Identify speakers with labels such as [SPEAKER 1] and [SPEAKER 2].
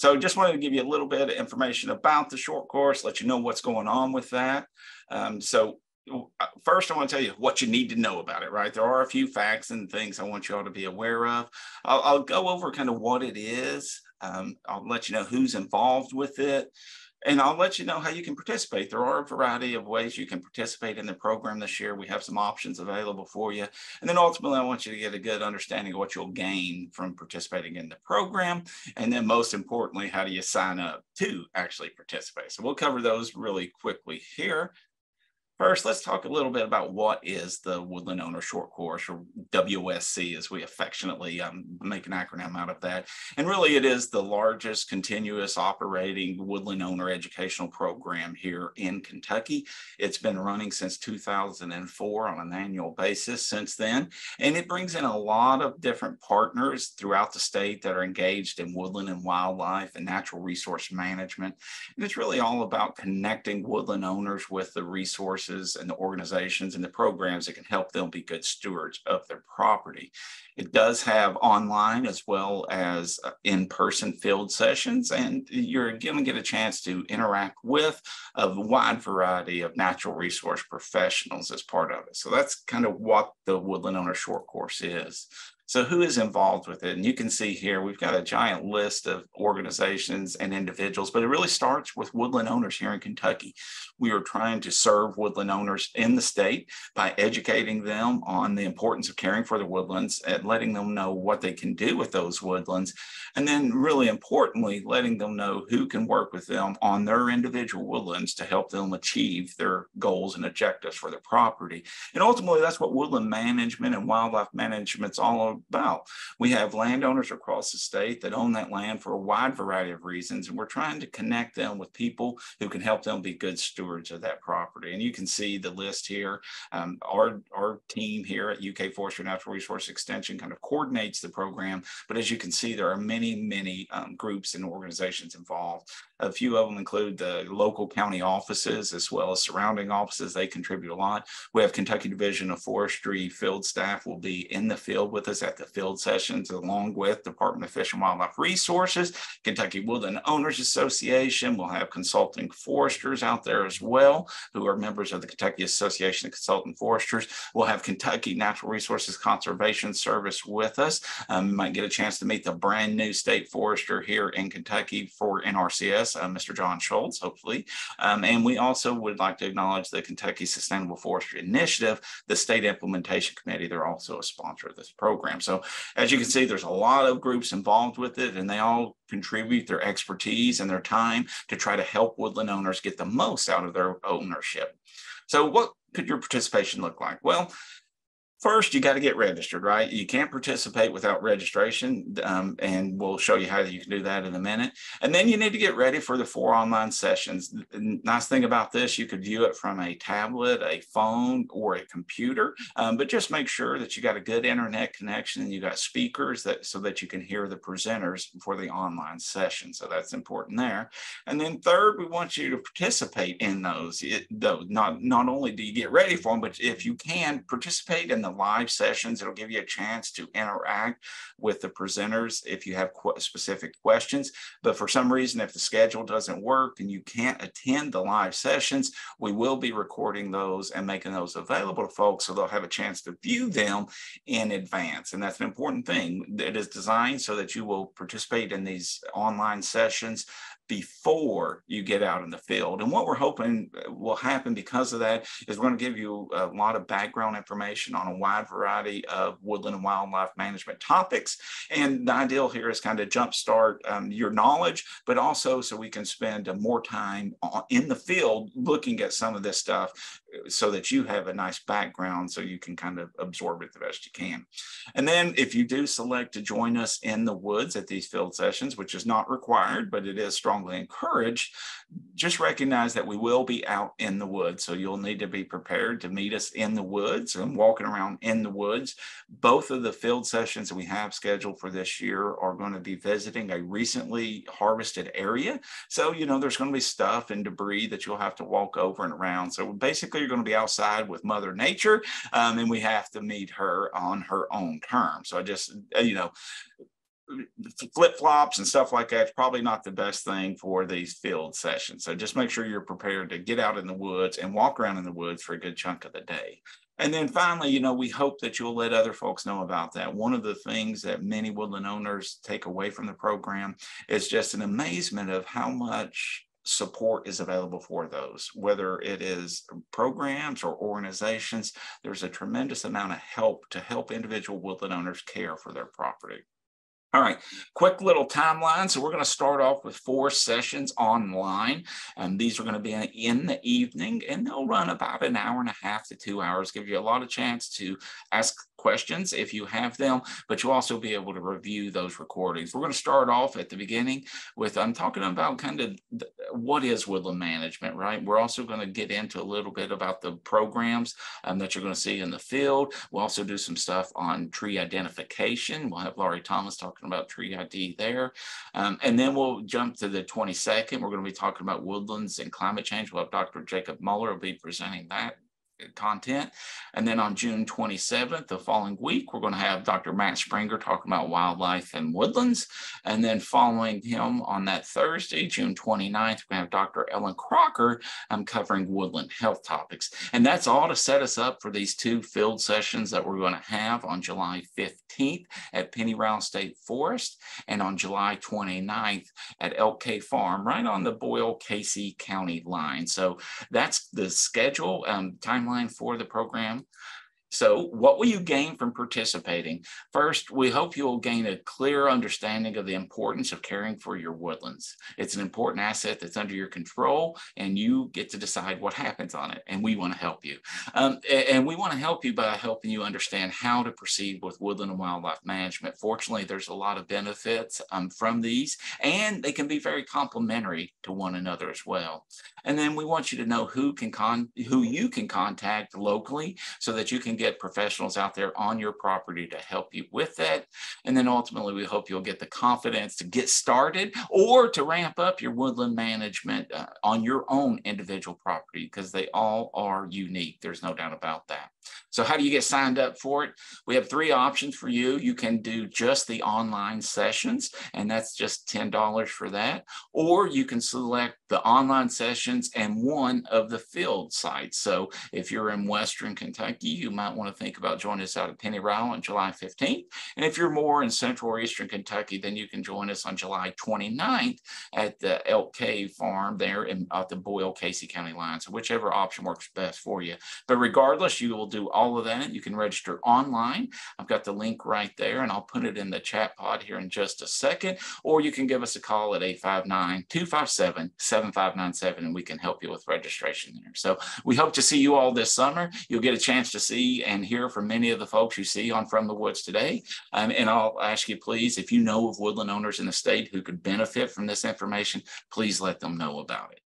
[SPEAKER 1] So just wanted to give you a little bit of information about the short course, let you know what's going on with that. First, I want to tell you what you need to know about it, right? There are a few facts and things I want you all to be aware of. I'll go over kind of what it is. I'll let you know who's involved with it. And I'll let you know how you can participate. There are a variety of ways you can participate in the program this year. We have some options available for you. And then ultimately, I want you to get a good understanding of what you'll gain from participating in the program. And then most importantly, how do you sign up to actually participate? So we'll cover those really quickly here. First, let's talk a little bit about what is the Woodland Owner Short Course, or WSC, as we affectionately make an acronym out of that. And really, it is the largest continuous operating woodland owner educational program here in Kentucky. It's been running since 2004 on an annual basis since then. And it brings in a lot of different partners throughout the state that are engaged in woodland and wildlife and natural resource management. And it's really all about connecting woodland owners with the resources and the organizations and the programs that can help them be good stewards of their property. It does have online as well as in-person field sessions, and you're going to get a chance to interact with a wide variety of natural resource professionals as part of it. So that's kind of what the Woodland Owner Short Course is. So who is involved with it? And you can see here, we've got a giant list of organizations and individuals, but it really starts with woodland owners here in Kentucky. We are trying to serve woodland owners in the state by educating them on the importance of caring for the woodlands and letting them know what they can do with those woodlands. And then really importantly, letting them know who can work with them on their individual woodlands to help them achieve their goals and objectives for their property. And ultimately, that's what woodland management and wildlife management's all about. We have landowners across the state that own that land for a wide variety of reasons, and we're trying to connect them with people who can help them be good stewards of that property. And you can see the list here. Our team here at UK Forestry Natural Resource Extension kind of coordinates the program, but as you can see, there are many groups and organizations involved. A few of them include the local county offices as well as surrounding offices. They contribute a lot. We have Kentucky Division of Forestry field staff will be in the field with us at the field sessions, along with Department of Fish and Wildlife Resources, Kentucky Woodland Owners Association. We'll have consulting foresters out there as well, who are members of the Kentucky Association of Consultant Foresters. We'll have Kentucky Natural Resources Conservation Service with us. You might get a chance to meet the brand new state forester here in Kentucky for NRCS, Mr. John Schultz, hopefully. And we also would like to acknowledge the Kentucky Sustainable Forestry Initiative, the State Implementation Committee. They're also a sponsor of this program. So as you can see, there's a lot of groups involved with it, and they all contribute their expertise and their time to try to help woodland owners get the most out of their ownership. So what could your participation look like? Well, first, you got to get registered, right? You can't participate without registration, and we'll show you how you can do that in a minute. And then you need to get ready for the 4 online sessions. The nice thing about this, you could view it from a tablet, a phone, or a computer, but just make sure that you got a good internet connection and you got speakers so that you can hear the presenters for the online session. So that's important there. And then third, we want you to participate in those. Not only do you get ready for them, but if you can participate in the live sessions, it'll give you a chance to interact with the presenters if you have specific questions. But for some reason, if the schedule doesn't work and you can't attend the live sessions, we will be recording those and making those available to folks so they'll have a chance to view them in advance. And that's an important thing. It is designed so that you will participate in these online sessions before you get out in the field. And what we're hoping will happen because of that is we're going to give you a lot of background information on a wide variety of woodland and wildlife management topics. And the ideal here is kind of jumpstart your knowledge, but also so we can spend more time in the field looking at some of this stuff so that you have a nice background so you can kind of absorb it the best you can. And then if you do select to join us in the woods at these field sessions, which is not required, but it is strongly encouraged, just recognize that we will be out in the woods. So you'll need to be prepared to meet us in the woods and walking around in the woods. Both of the field sessions that we have scheduled for this year are going to be visiting a recently harvested area. So, there's going to be stuff and debris that you'll have to walk over and around. So basically, you're going to be outside with Mother Nature, and we have to meet her on her own terms. So I just, flip-flops and stuff like that is probably not the best thing for these field sessions. So just make sure you're prepared to get out in the woods and walk around in the woods for a good chunk of the day. And then finally, we hope that you'll let other folks know about that. One of the things that many woodland owners take away from the program is just an amazement of how much support is available for those, whether it is programs or organizations. There's a tremendous amount of help to help individual woodland owners care for their property. All right, quick little timeline. So we're going to start off with 4 sessions online. And these are going to be in the evening, and they'll run about an hour and a half to 2 hours, give you a lot of chance to ask questions if you have them, but you'll also be able to review those recordings. We're going to start off at the beginning with, I'm talking about kind of what is woodland management, right? We're also going to get into a little bit about the programs that you're going to see in the field. We'll also do some stuff on tree identification. We'll have Laurie Thomas talking about tree ID there. And then we'll jump to the 22nd. We're going to be talking about woodlands and climate change. We'll have Dr. Jacob Muller will be presenting that content. And then on June 27th, the following week, we're going to have Dr. Matt Springer talking about wildlife and woodlands. And then following him on that Thursday, June 29th, we're going to have Dr. Ellen Crocker covering woodland health topics. And that's all to set us up for these 2 field sessions that we're going to have on July 15th at Penny Rouse State Forest and on July 29th at Elk Cave Farm, right on the Boyle-Casey County line. So that's the schedule, timeline for the program. So what will you gain from participating? First, we hope you'll gain a clear understanding of the importance of caring for your woodlands. It's an important asset that's under your control, and you get to decide what happens on it, and we want to help you. And we want to help you by helping you understand how to proceed with woodland and wildlife management. Fortunately, there's a lot of benefits from these, and they can be very complementary to one another as well. And then we want you to know who you can contact locally so that you can get professionals out there on your property to help you with that. And then ultimately, we hope you'll get the confidence to get started or to ramp up your woodland management on your own individual property, because they all are unique. There's no doubt about that. So how do you get signed up for it? We have 3 options for you. You can do just the online sessions, and that's just $10 for that. Or you can select the online sessions and one of the field sites. So if you're in Western Kentucky, you might want to think about joining us out at Penny Rouse on July 15th. And if you're more in Central or Eastern Kentucky, then you can join us on July 29th at the Elk Cave Farm there at the Boyle-Casey County line. So whichever option works best for you. But regardless, you will do all of that. You can register online. I've got the link right there, and I'll put it in the chat pod here in just a second. Or you can give us a call at 859-257-7597, and we can help you with registration there. So we hope to see you all this summer. You'll get a chance to see and hear from many of the folks you see on From the Woods today. And I'll ask you, please, if you know of woodland owners in the state who could benefit from this information, please let them know about it.